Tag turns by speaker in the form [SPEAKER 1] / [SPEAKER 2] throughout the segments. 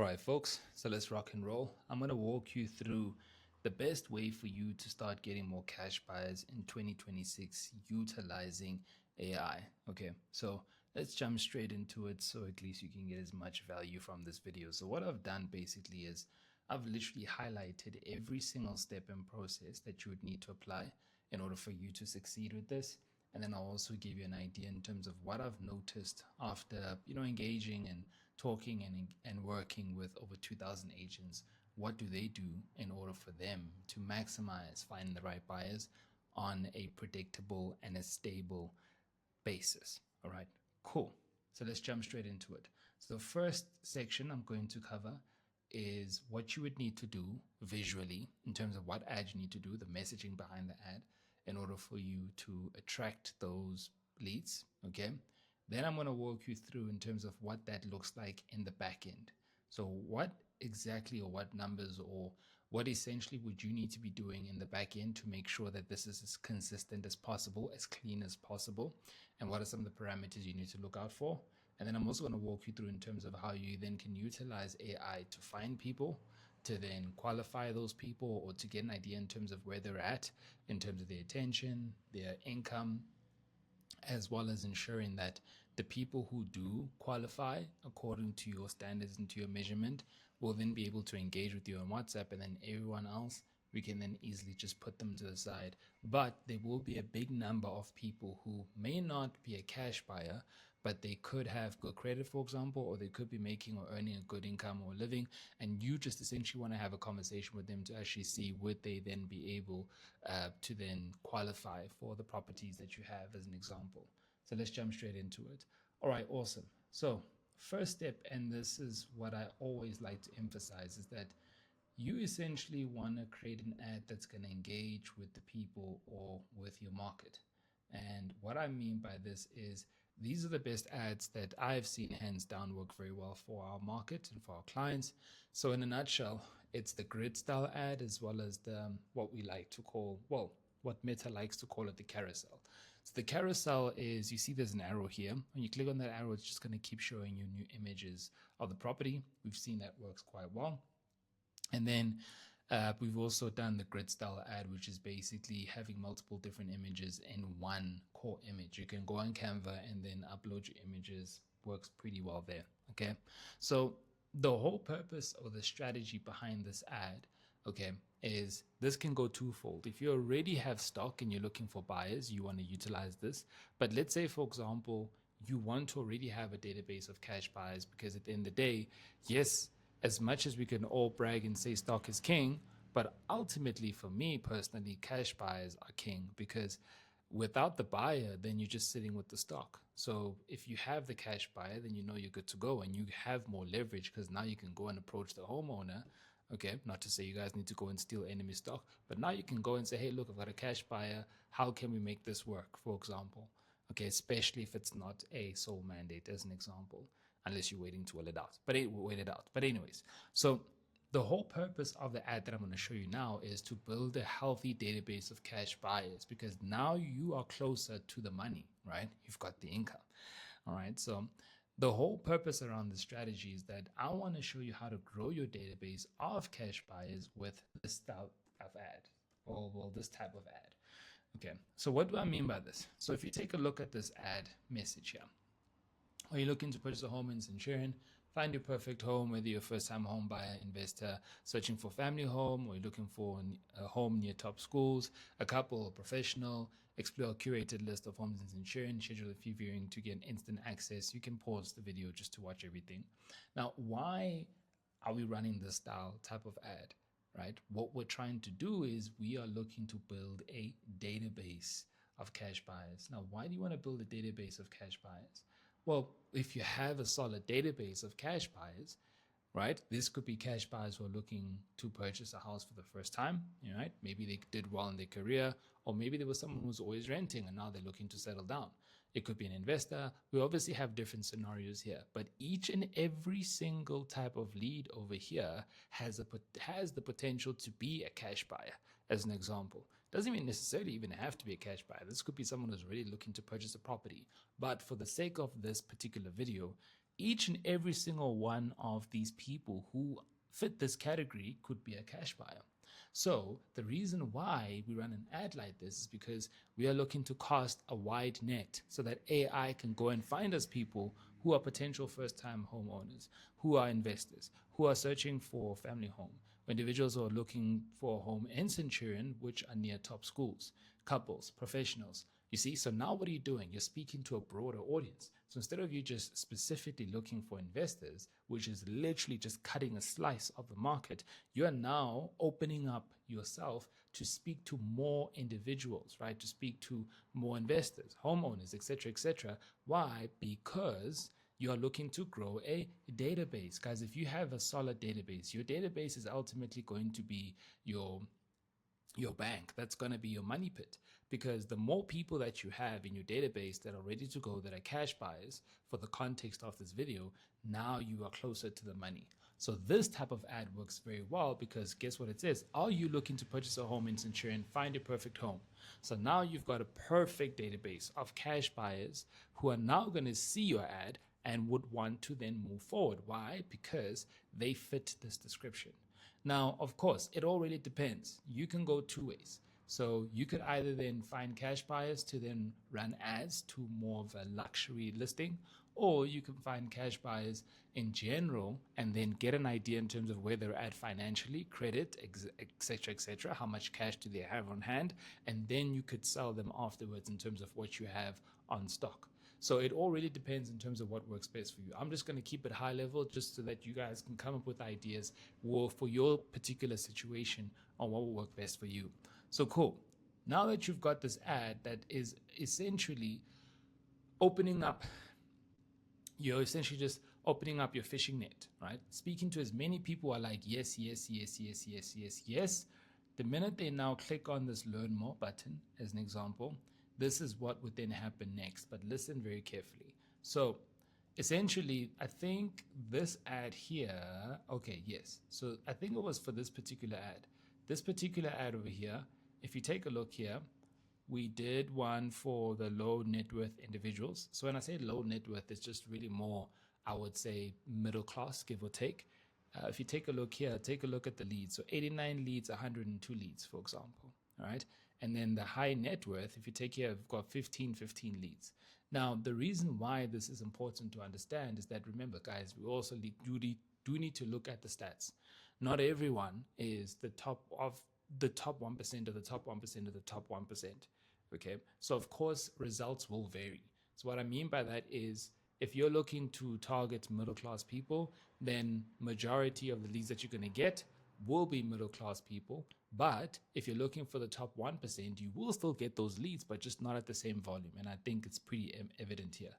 [SPEAKER 1] All right, folks, so let's rock and roll. I'm going to walk you through the best way for you to start getting more cash buyers in 2026 utilizing AI. Okay, so let's jump straight into it so at least you can get as much value from this video. So, what I've done basically is I've literally highlighted every single step and process that you would need to apply in order for you to succeed with this. And then I'll also give you an idea in terms of what I've noticed after engaging and talking and working with over 2,000 agents. What do they do in order for them to maximize finding the right buyers on a predictable and a stable basis? All right, cool. So let's jump straight into it. So the first section I'm going to cover is what you would need to do visually in terms of what ad you need to do, the messaging behind the ad, in order for you to attract those leads. Okay. Then I'm going to walk you through in terms of what that looks like in the back end. So what exactly, or what numbers, or what essentially would you need to be doing in the back end to make sure that this is as consistent as possible, as clean as possible, and what are some of the parameters you need to look out for. And then I'm also going to walk you through in terms of how you then can utilize AI to find people, to then qualify those people, or to get an idea in terms of where they're at, in terms of their attention, their income, as well as ensuring that the people who do qualify according to your standards and to your measurement will then be able to engage with you on WhatsApp, and then everyone else, we can then easily just put them to the side. But there will be a big number of people who may not be a cash buyer, but they could have good credit, for example, or they could be making or earning a good income or living, and you just essentially want to have a conversation with them to actually see would they then be able to then qualify for the properties that you have, as an example. So let's jump straight into it. All right, awesome. So first step, and this is what I always like to emphasize, is that you essentially want to create an ad that's going to engage with the people or with your market. And what I mean by this is these are the best ads that I've seen hands down work very well for our market and for our clients. So in a nutshell, it's the grid style ad, as well as the what we like to call, well, what Meta likes to call it, the carousel. So the carousel is, you see there's an arrow here. When you click on that arrow, it's just going to keep showing you new images of the property. We've seen that works quite well. And then we've also done the grid style ad, which is basically having multiple different images in one core image. You can go on Canva and then upload your images. Works pretty well there. Okay. So the whole purpose or the strategy behind this ad, okay, is this can go twofold. If you already have stock and you're looking for buyers, you want to utilize this. But let's say, for example, you want to already have a database of cash buyers, because at the end of the day, yes, as much as we can all brag and say stock is king, but ultimately for me personally, cash buyers are king, because without the buyer, then you're just sitting with the stock. So if you have the cash buyer, then you know you're good to go, and you have more leverage, because now you can go and approach the homeowner. Okay, not to say you guys need to go and steal enemy stock, but now you can go and say, hey, look, I've got a cash buyer. How can we make this work, for example? Okay, especially if it's not a sole mandate, as an example, unless you're waiting to wait it out. But anyways, so the whole purpose of the ad that I'm going to show you now is to build a healthy database of cash buyers, because now you are closer to the money, right? You've got the income. All right. So the whole purpose around the strategy is that I want to show you how to grow your database of cash buyers with this type of ad, or well, this type of ad. Okay. So what do I mean by this? So if you take a look at this ad message here, are you looking to purchase a home in Centurion? Find your perfect home, whether you're a first-time home buyer, investor, searching for family home, or you're looking for a home near top schools, a couple, or professional. Explore a curated list of homes in Centurion. Schedule a few viewing to get instant access. You can pause the video just to watch everything. Now, why are we running this type of ad, right? What we're trying to do is we are looking to build a database of cash buyers. Now, why do you want to build a database of cash buyers? Well, if you have a solid database of cash buyers, right? This could be cash buyers who are looking to purchase a house for the first time, right? Maybe they did well in their career, or maybe there was someone who's always renting and now they're looking to settle down. It could be an investor. We obviously have different scenarios here, but each and every single type of lead over here has the potential to be a cash buyer, as an example. Doesn't even necessarily even have to be a cash buyer. This could be someone who's really looking to purchase a property. But for the sake of this particular video, each and every single one of these people who fit this category could be a cash buyer. So the reason why we run an ad like this is because we are looking to cast a wide net so that AI can go and find us people who are potential first-time homeowners, who are investors, who are searching for a family home, individuals who are looking for a home in Centurion, which are near top schools, couples, professionals. You see, so now what are you doing? You're speaking to a broader audience. So instead of you just specifically looking for investors, which is literally just cutting a slice of the market, you are now opening up yourself to speak to more individuals, right? To speak to more investors, homeowners, etc., etc. Why? Because you are looking to grow a database. Guys, if you have a solid database, your database is ultimately going to be your bank. That's going to be your money pit, because the more people that you have in your database that are ready to go, that are cash buyers, for the context of this video, now you are closer to the money. So this type of ad works very well, because guess what it says? Are you looking to purchase a home in Centurion? Find your perfect home. So now you've got a perfect database of cash buyers who are now going to see your ad and would want to then move forward. Why? Because they fit this description. Now, of course, it all really depends. You can go two ways. So you could either then find cash buyers to then run ads to more of a luxury listing, or you can find cash buyers in general and then get an idea in terms of where they're at financially, credit, etc., etc. How much cash do they have on hand? And then you could sell them afterwards in terms of what you have on stock. So it all really depends in terms of what works best for you. I'm just going to keep it high level just so that you guys can come up with ideas for your particular situation on what will work best for you. So cool. Now that you've got this ad that is essentially opening up, you're essentially just opening up your fishing net, right? Speaking to as many people who are like, yes, yes, yes, yes, yes, yes, yes. The minute they now click on this learn more button, as an example, this is what would then happen next, but listen very carefully. So essentially, I think this ad here, okay, yes. So I think it was for this particular ad. This particular ad over here, if you take a look here, we did one for the low net worth individuals. So when I say low net worth, it's just really more, I would say, middle class, give or take. If you take a look here, take a look at the leads. So 89 leads, 102 leads, for example. All right. And then the high net worth, if you take here, we've got 15 leads. Now, the reason why this is important to understand is that, remember, guys, we also do need to look at the stats. Not everyone is the top of the top 1% of the top 1% of the top 1%. Okay. So, of course, results will vary. So what I mean by that is, if you're looking to target middle class people, then majority of the leads that you're going to get will be middle class people. But if you're looking for the top 1%, you will still get those leads, but just not at the same volume. And I think it's pretty evident here.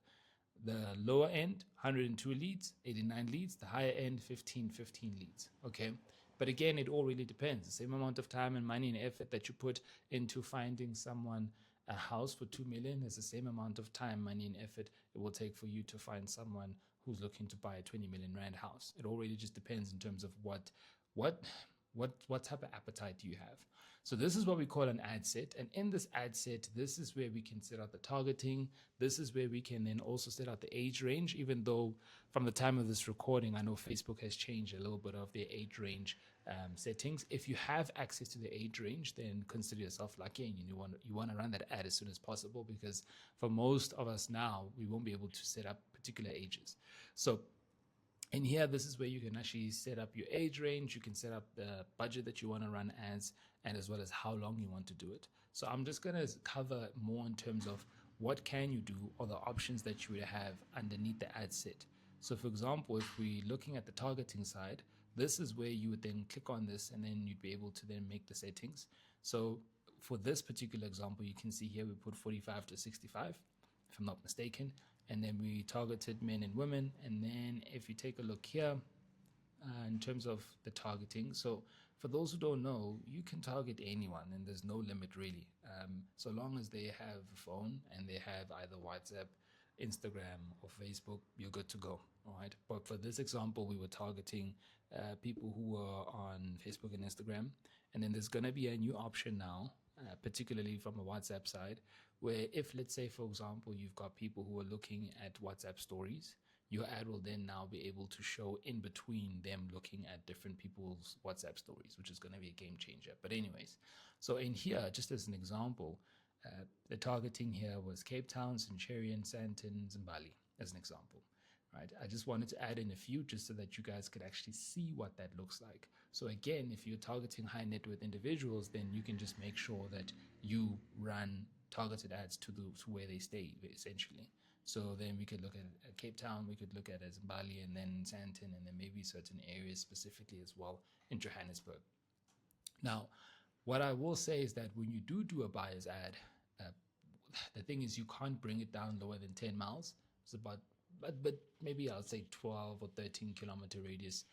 [SPEAKER 1] The lower end, 102 leads, 89 leads. The higher end, 15 leads. Okay. But again, it all really depends. The same amount of time and money and effort that you put into finding someone a house for 2 million is the same amount of time, money, and effort it will take for you to find someone who's looking to buy a 20 million rand house. It all really just depends in terms of what type of appetite do you have. So this is what we call an ad set. And in this ad set, this is where we can set out the targeting. This is where we can then also set out the age range, even though from the time of this recording, I know Facebook has changed a little bit of their age range settings. If you have access to the age range, then consider yourself lucky, and you want to run that ad as soon as possible, because for most of us now, we won't be able to set up particular ages. So in here, this is where you can actually set up your age range. You can set up the budget that you want to run ads, and as well as how long you want to do it. So I'm just going to cover more in terms of what can you do, or the options that you would have underneath the ad set. So for example, if we're looking at the targeting side, this is where you would then click on this, and then you'd be able to then make the settings. So for this particular example, you can see here we put 45 to 65, if I'm not mistaken. And then we targeted men and women. And then if you take a look here in terms of the targeting, so for those who don't know, you can target anyone and there's no limit really. So long as they have a phone and they have either WhatsApp, Instagram, or Facebook, you're good to go. All right. But for this example, we were targeting people who were on Facebook and Instagram. And then there's going to be a new option now, particularly from a WhatsApp side, where if, let's say, for example, you've got people who are looking at WhatsApp stories, your ad will then now be able to show in between them looking at different people's WhatsApp stories, which is going to be a game changer. But anyways, so in here, just as an example, the targeting here was Cape Town, Centurion, Sandton, Zimbali, as an example. Right, I just wanted to add in a few just so that you guys could actually see what that looks like. So again, if you're targeting high net worth individuals, then you can just make sure that you run targeted ads to where they stay, essentially. So then we could look at Cape Town, we could look at Zimbali, and then Sandton, and then maybe certain areas specifically as well in Johannesburg. Now, what I will say is that when you do a buyer's ad, the thing is you can't bring it down lower than 10 miles. It's about, but maybe I'll say 12 or 13 kilometer radius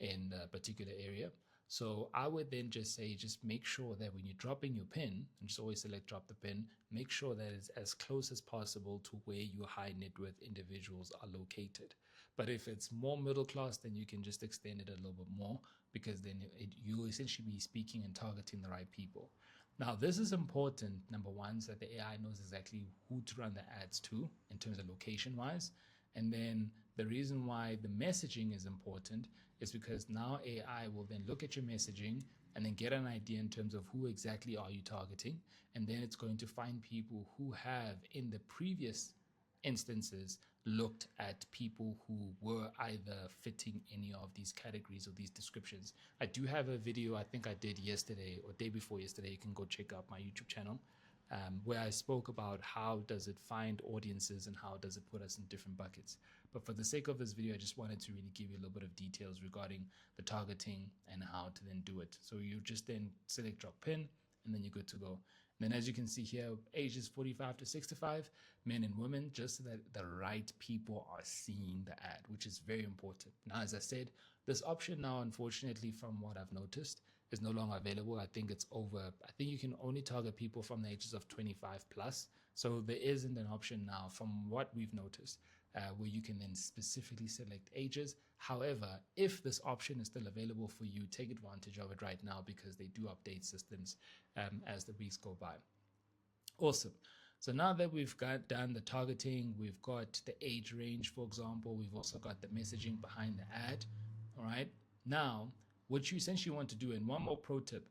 [SPEAKER 1] in a particular area. So I would then just say, just make sure that when you drop in your pin, and just always select drop the pin, make sure that it's as close as possible to where your high net worth individuals are located. But if it's more middle class, then you can just extend it a little bit more, because then you essentially be speaking and targeting the right people. Now, this is important, number one, so that the AI knows exactly who to run the ads to in terms of location wise. And then the reason why the messaging is important is because now AI will then look at your messaging and then get an idea in terms of who exactly are you targeting. And then it's going to find people who have in the previous instances looked at people who were either fitting any of these categories or these descriptions. I do have a video I think I did yesterday or day before yesterday. You can go check out my YouTube channel. Where I spoke about how does it find audiences and how does it put us in different buckets. But for the sake of this video, I just wanted to really give you a little bit of details regarding the targeting and how to then do it. So you just then select drop pin and then you're good to go. And then as you can see here, ages 45 to 65, men and women, just so that the right people are seeing the ad, which is very important. Now, as I said, this option now, unfortunately, from what I've noticed, is no longer available. I think it's over. I think you can only target people from the ages of 25 plus. So there isn't an option now, from what we've noticed, where you can then specifically select ages. However, if this option is still available for you, take advantage of it right now, because they do update systems as the weeks go by. Awesome. So now that we've done the targeting, we've got the age range, for example, we've also got the messaging behind the ad. All right. Now, what you essentially want to do, and one more pro tip,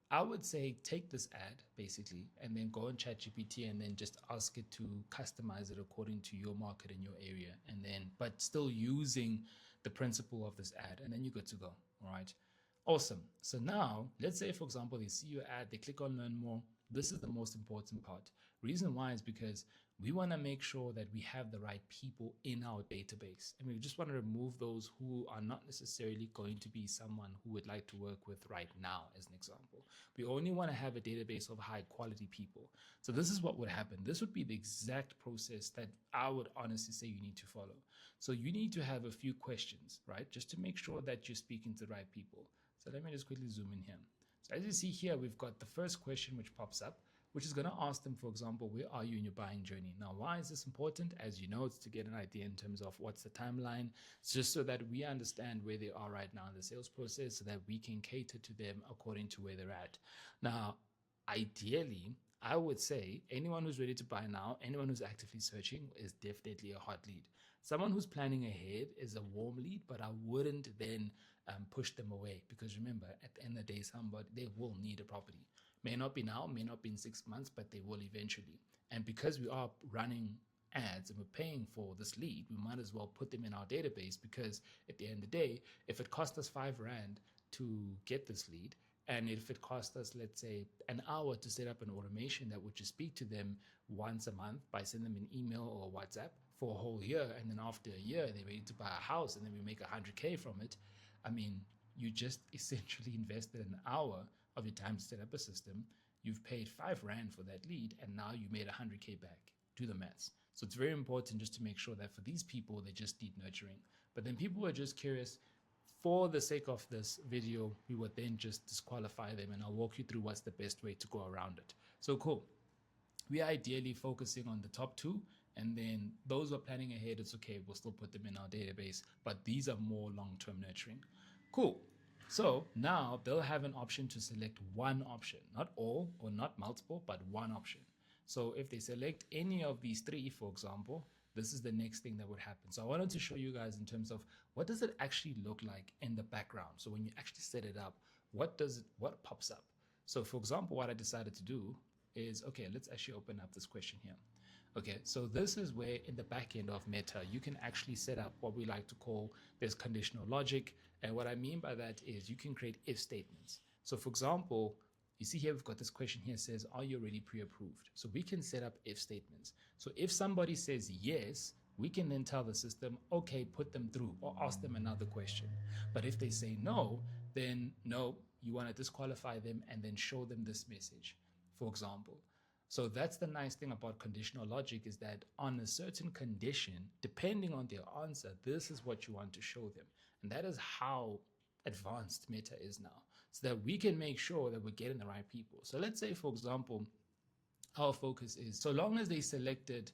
[SPEAKER 1] I would say take this ad basically and then go on ChatGPT and then just ask it to customize it according to your market and your area, and then but still using the principle of this ad, and then you're good to go. All right. Awesome. So now let's say, for example, they see your ad, they click on learn more. This is the most important part. Reason why is because we want to make sure that we have the right people in our database. And we just want to remove those who are not necessarily going to be someone who would like to work with right now, as an example. We only want to have a database of high quality people. So this is what would happen. This would be the exact process that I would honestly say you need to follow. So you need to have a few questions, right? Just to make sure that you're speaking to the right people. So let me just quickly zoom in here. So as you see here, we've got the first question which pops up, which is going to ask them, for example, where are you in your buying journey? Now, why is this important? As you know, it's to get an idea in terms of what's the timeline. It's just so that we understand where they are right now in the sales process, so that we can cater to them according to where they're at. Now, ideally, I would say anyone who's ready to buy now, anyone who's actively searching, is definitely a hot lead. Someone who's planning ahead is a warm lead, but I wouldn't then push them away, because remember, at the end of the day, somebody, they will need a property. May not be now, may not be in 6 months, but they will eventually. And because we are running ads and we're paying for this lead, we might as well put them in our database, because at the end of the day, if it cost us 5 Rand to get this lead, and if it cost us, let's say, an hour to set up an automation that would just speak to them once a month by sending them an email or WhatsApp for a whole year, and then after a year, they're ready to buy a house, and then we make 100K from it. I mean, you just essentially invested an hour of your time to set up a system. You've paid 5 Rand for that lead, and now you made 100K back. Do the maths. So it's very important just to make sure that for these people, they just need nurturing. But then people who are just curious, for the sake of this video, we would then just disqualify them, and I'll walk you through what's the best way to go around it. So cool. We are ideally focusing on the top 2, and then those who are planning ahead, it's okay, we'll still put them in our database, but these are more long-term nurturing. Cool. So now they'll have an option to select one option, not all or not multiple, but one option. So if they select any of these 3, for example, this is the next thing that would happen. So I wanted to show you guys in terms of what does it actually look like in the background. So when you actually set it up, what pops up? So for example, what I decided to do is, okay, let's actually open up this question here. Okay, so this is where in the back end of Meta, you can actually set up what we like to call this conditional logic. And what I mean by that is you can create if statements. So for example, you see here, we've got this question here says, are you already pre-approved? So we can set up if statements. So if somebody says yes, we can then tell the system, okay, put them through or ask them another question. But if they say no, then no, you want to disqualify them and then show them this message, for example. So that's the nice thing about conditional logic, is that on a certain condition, depending on their answer, this is what you want to show them. And that is how advanced Meta is now, so that we can make sure that we're getting the right people. So let's say, for example, our focus is, so long as they selected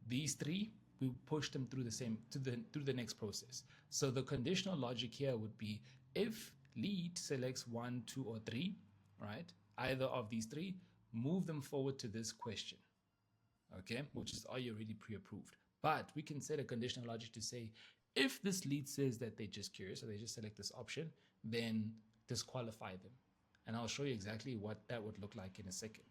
[SPEAKER 1] these three, we push them through through the next process. So the conditional logic here would be, if lead selects 1, 2, or 3, right? Either of these three, move them forward to this question, okay? Which is, are you already pre-approved? But we can set a conditional logic to say, if this lead says that they're just curious, or they just select this option, then disqualify them. And I'll show you exactly what that would look like in a second.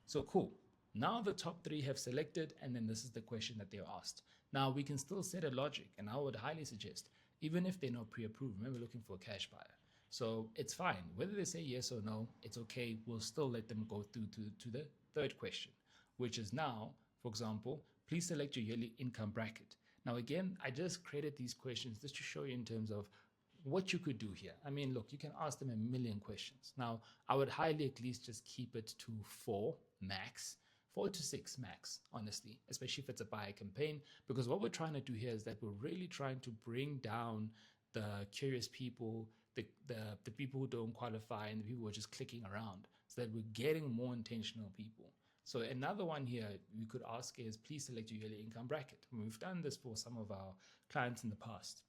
[SPEAKER 1] So cool. Now the top three have selected, and then this is the question that they're asked. Now we can still set a logic, and I would highly suggest, even if they're not pre-approved, remember, looking for a cash buyer. So it's fine. Whether they say yes or no, it's okay. We'll still let them go through to the third question, which is now, for example, please select your yearly income bracket. Now, again, I just created these questions just to show you in terms of what you could do here. I mean, look, you can ask them a million questions. Now, I would highly at least just keep it to 4 max. 4 to 6 max, honestly, especially if it's a buyer campaign, because what we're trying to do here is that we're really trying to bring down the curious people, the people who don't qualify, and the people who are just clicking around, so that we're getting more intentional people. So another one here we could ask is, please select your yearly income bracket. We've done this for some of our clients in the past,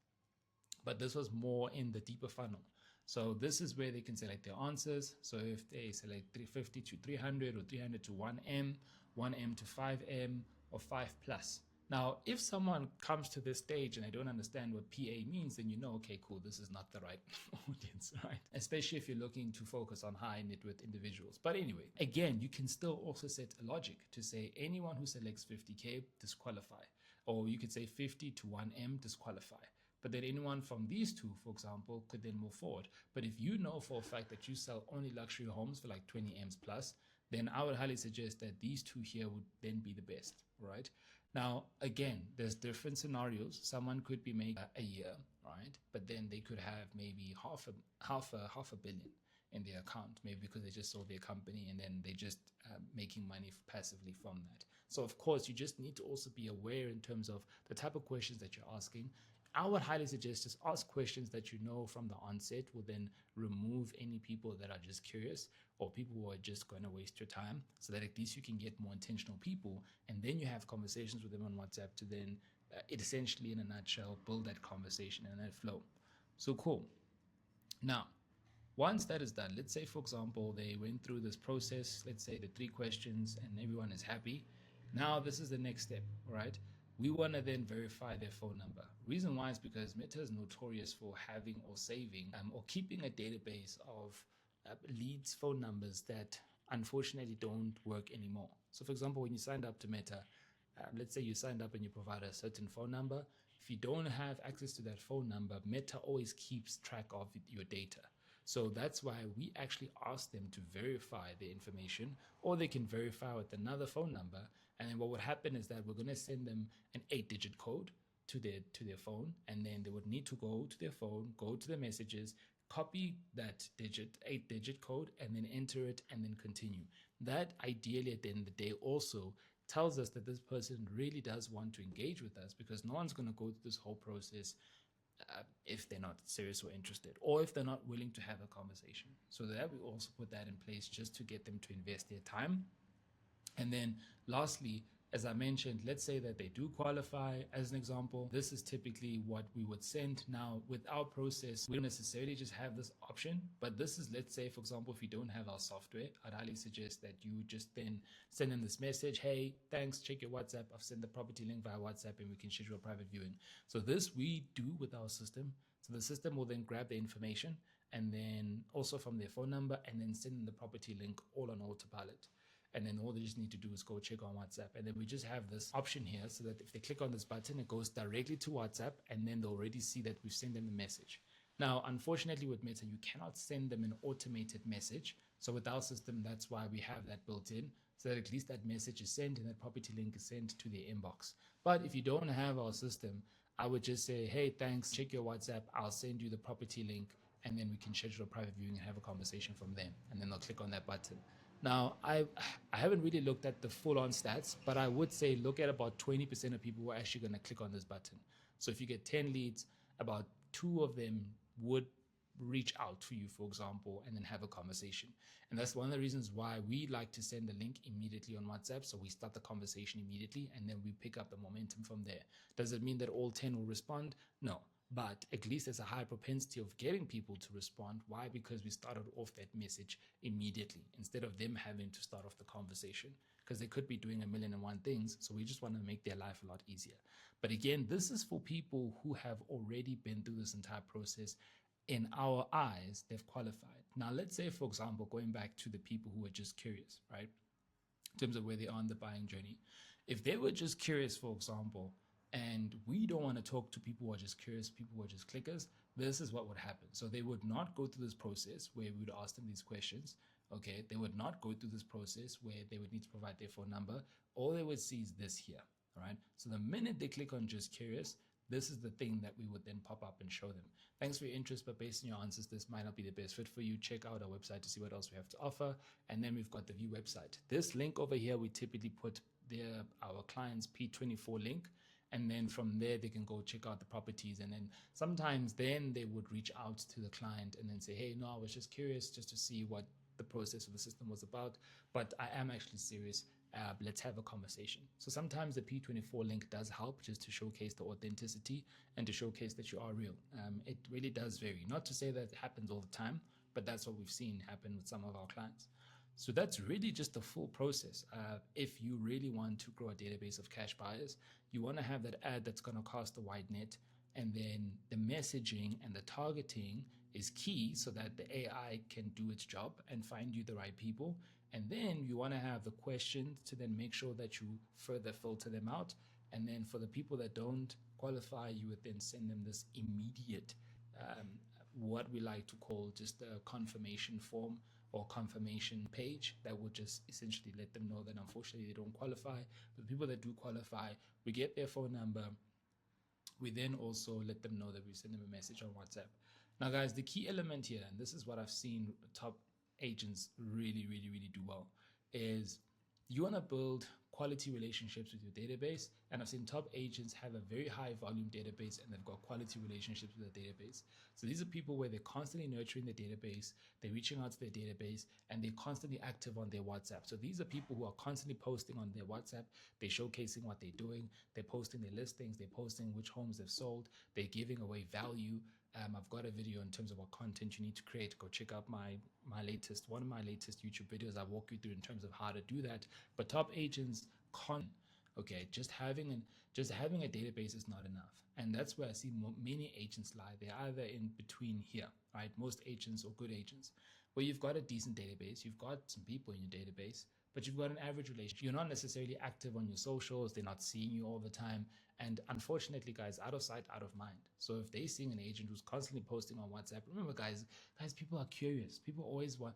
[SPEAKER 1] but this was more in the deeper funnel. So this is where they can select their answers. So if they select 350 to 300, or 300 to 1M, 1M to 5M, or 5 plus. Now, if someone comes to this stage and they don't understand what PA means, then you know, okay, cool, this is not the right audience, right? Especially if you're looking to focus on high net worth individuals. But anyway, again, you can still also set a logic to say anyone who selects 50K, disqualify. Or you could say 50 to 1M, disqualify. But then anyone from these two, for example, could then move forward. But if you know for a fact that you sell only luxury homes for like 20 M's plus, then I would highly suggest that these two here would then be the best, right? Now, again, there's different scenarios. Someone could be making a year, right? But then they could have maybe half a billion in their account, maybe because they just sold their company and then they just making money passively from that. So of course, you just need to also be aware in terms of the type of questions that you're asking. I would highly suggest just ask questions that you know from the onset will then remove any people that are just curious or people who are just going to waste your time, so that at least you can get more intentional people, and then you have conversations with them on WhatsApp to then it essentially, in a nutshell, build that conversation and that flow. So cool. Now, once that is done, let's say, for example, they went through this process, let's say the 3 questions, and everyone is happy. Now, this is the next step, right? We want to then verify their phone number. Reason why is because Meta is notorious for having or saving or keeping a database of leads, phone numbers that unfortunately don't work anymore. So for example, when you signed up to Meta, let's say you signed up and you provide a certain phone number. If you don't have access to that phone number, Meta always keeps track of your data. So that's why we actually ask them to verify the information, or they can verify with another phone number. And then what would happen is that we're going to send them an 8-digit code to their phone, and then they would need to go to their phone, go to the messages, copy that 8-digit code, and then enter it, and then continue. That ideally at the end of the day also tells us that this person really does want to engage with us, because no one's going to go through this whole process if they're not serious or interested, or if they're not willing to have a conversation. So that we also put that in place just to get them to invest their time. And then lastly, As I mentioned, let's say that they do qualify as an example. This is typically what we would send. Now, with our process, we don't necessarily just have this option, but this is, let's say, for example, if you don't have our software, I'd highly suggest that you just then send in this message, hey, thanks, check your WhatsApp. I've sent the property link via WhatsApp and we can schedule a private viewing. So this we do with our system. So the system will then grab the information and then also from their phone number and then send in the property link all on autopilot. And then all they just need to do is go check on WhatsApp. And then we just have this option here so that if they click on this button, it goes directly to WhatsApp and then they'll already see that we've sent them the message. Now, unfortunately with Meta, you cannot send them an automated message. So with our system, that's why we have that built in, so that at least that message is sent and that property link is sent to their inbox. But if you don't have our system, I would just say, hey, thanks, check your WhatsApp. I'll send you the property link and then we can schedule a private viewing and have a conversation from them. And then they'll click on that button. Now, I haven't really looked at the full-on stats, but I would say look at about 20% of people who are actually going to click on this button. So if you get 10 leads, about 2 of them would reach out to you, for example, and then have a conversation. And that's one of the reasons why we like to send the link immediately on WhatsApp. So we start the conversation immediately, and then we pick up the momentum from there. Does it mean that all 10 will respond? No. But at least there's a high propensity of getting people to respond. Why? Because we started off that message immediately instead of them having to start off the conversation, because they could be doing 1,000,001 things. So we just want to make their life a lot easier. But again, this is for people who have already been through this entire process. In our eyes, they've qualified. Now, let's say, for example, going back to the people who are just curious, right? In terms of where they are on the buying journey. If they were just curious, for example, and we don't want to talk to people who are just curious, people who are just clickers, this is what would happen. So they would not go through this process where we would ask them these questions. Okay, they would not go through this process where they would need to provide their phone number. All they would see is this here, all right? So the minute they click on just curious, this is the thing that we would then pop up and show them. Thanks for your interest, but based on your answers, this might not be the best fit for you. Check out our website to see what else we have to offer. And then we've got the view website. This link over here, we typically put our client's P24 link. And then from there, they can go check out the properties. And then sometimes then they would reach out to the client and then say, hey, no, I was just curious just to see what the process of the system was about. But I am actually serious. Let's have a conversation. So sometimes the P24 link does help just to showcase the authenticity and to showcase that you are real. It really does vary. Not to say that it happens all the time, but that's what we've seen happen with some of our clients. So that's really just the full process. If you really want to grow a database of cash buyers, you want to have that ad that's going to cast a wide net. And then the messaging and the targeting is key so that the AI can do its job and find you the right people. And then you want to have the questions to then make sure that you further filter them out. And then for the people that don't qualify, you would then send them this immediate, what we like to call just a confirmation form or confirmation page that would just essentially let them know that unfortunately they don't qualify. But the people that do qualify, we get their phone number. We then also let them know that we send them a message on WhatsApp. Now, guys, the key element here, and this is what I've seen top agents really do well, is you want to build quality relationships with your database. And I've seen top agents have a very high volume database and they've got quality relationships with the database. So these are people where they're constantly nurturing the database, they're reaching out to their database, and they're constantly active on their WhatsApp. So these are people who are constantly posting on their WhatsApp, they're showcasing what they're doing, they're posting their listings, they're posting which homes they've sold, they're giving away value. I've got a video in terms of what content you need to create. Go check out one of my latest YouTube videos. I walk you through in terms of how to do that. But top agents okay, just having a database is not enough, and that's where I see many agents lie. They're either in between here, right? Most agents or good agents, where you've got a decent database, you've got some people in your database, but you've got an average relationship. You're not necessarily active on your socials. They're not seeing you all the time. And unfortunately, guys, out of sight, out of mind. So if they're seeing an agent who's constantly posting on WhatsApp, remember, guys, people are curious. People always want.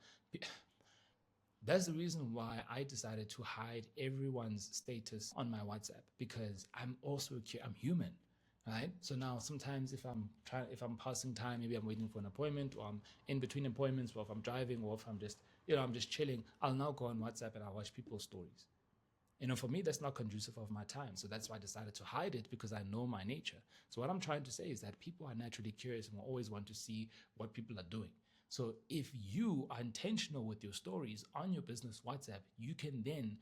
[SPEAKER 1] That's the reason why I decided to hide everyone's status on my WhatsApp, because I'm also I'm human, right? So now sometimes if I'm passing time, maybe I'm waiting for an appointment, or I'm in between appointments, or if I'm driving, or if I'm just chilling, I'll now go on WhatsApp and I'll watch people's stories. For me, that's not conducive of my time. So that's why I decided to hide it, because I know my nature. So what I'm trying to say is that people are naturally curious and will always want to see what people are doing. So if you are intentional with your stories on your business WhatsApp, you can then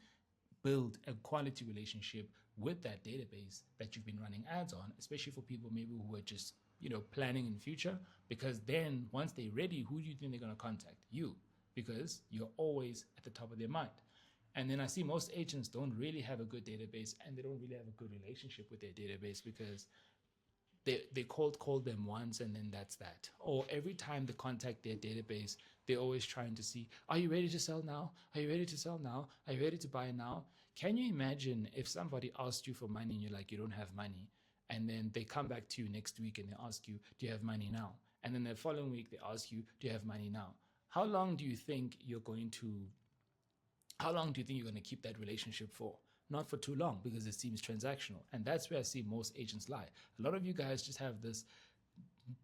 [SPEAKER 1] build a quality relationship with that database that you've been running ads on, especially for people maybe who are just, planning in the future. Because then once they're ready, who do you think they're going to contact? You, because you're always at the top of their mind. And then I see most agents don't really have a good database, and they don't really have a good relationship with their database, because they call them once and then that's that. Or every time they contact their database, they're always trying to see, are you ready to sell now? Are you ready to sell now? Are you ready to buy now? Can you imagine if somebody asked you for money and you're like, you don't have money, and then they come back to you next week and they ask you, do you have money now? And then the following week they ask you, do you have money now? How long do you think you're going to keep that relationship for? Not for too long, because it seems transactional. And that's where I see most agents lie. A lot of you guys just have this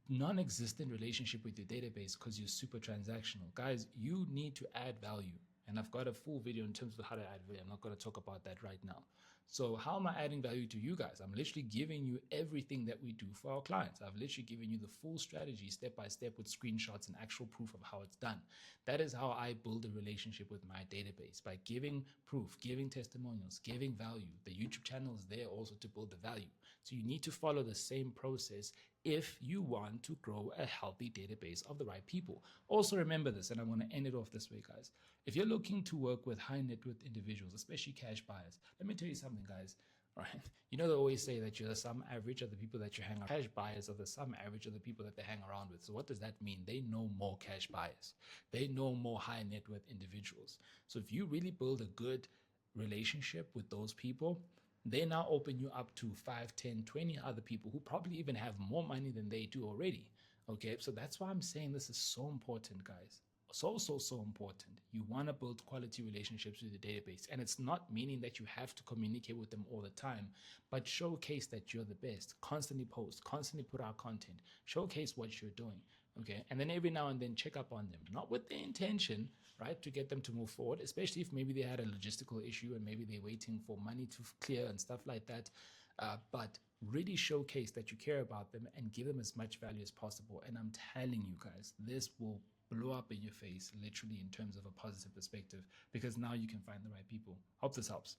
[SPEAKER 1] non-existent relationship with your database because you're super transactional. Guys, you need to add value. And I've got a full video in terms of how to add value. I'm not going to talk about that right now. So how am I adding value to you guys? I'm literally giving you everything that we do for our clients. I've literally given you the full strategy step by step with screenshots and actual proof of how it's done. That is how I build a relationship with my database, by giving proof, giving testimonials, giving value. The YouTube channel is there also to build the value. So you need to follow the same process if you want to grow a healthy database of the right people. Also remember this, and I'm going to end it off this way, guys. If you're looking to work with high net worth individuals, especially cash buyers, let me tell you something, guys. Right? They always say that you're the sum average of the people that you hang around. Cash buyers are the sum average of the people that they hang around with. So what does that mean? They know more cash buyers. They know more high net worth individuals. So if you really build a good relationship with those people, they now open you up to 5, 10, 20 other people who probably even have more money than they do already. Okay, so that's why I'm saying this is so important, guys. So important. You want to build quality relationships with the database. And it's not meaning that you have to communicate with them all the time, but showcase that you're the best. Constantly post, constantly put out content, showcase what you're doing. Okay, and then every now and then check up on them, not with the intention, right, to get them to move forward, especially if maybe they had a logistical issue and maybe they're waiting for money to clear and stuff like that. But really showcase that you care about them and give them as much value as possible. And I'm telling you guys, this will blow up in your face, literally, in terms of a positive perspective, because now you can find the right people. Hope this helps.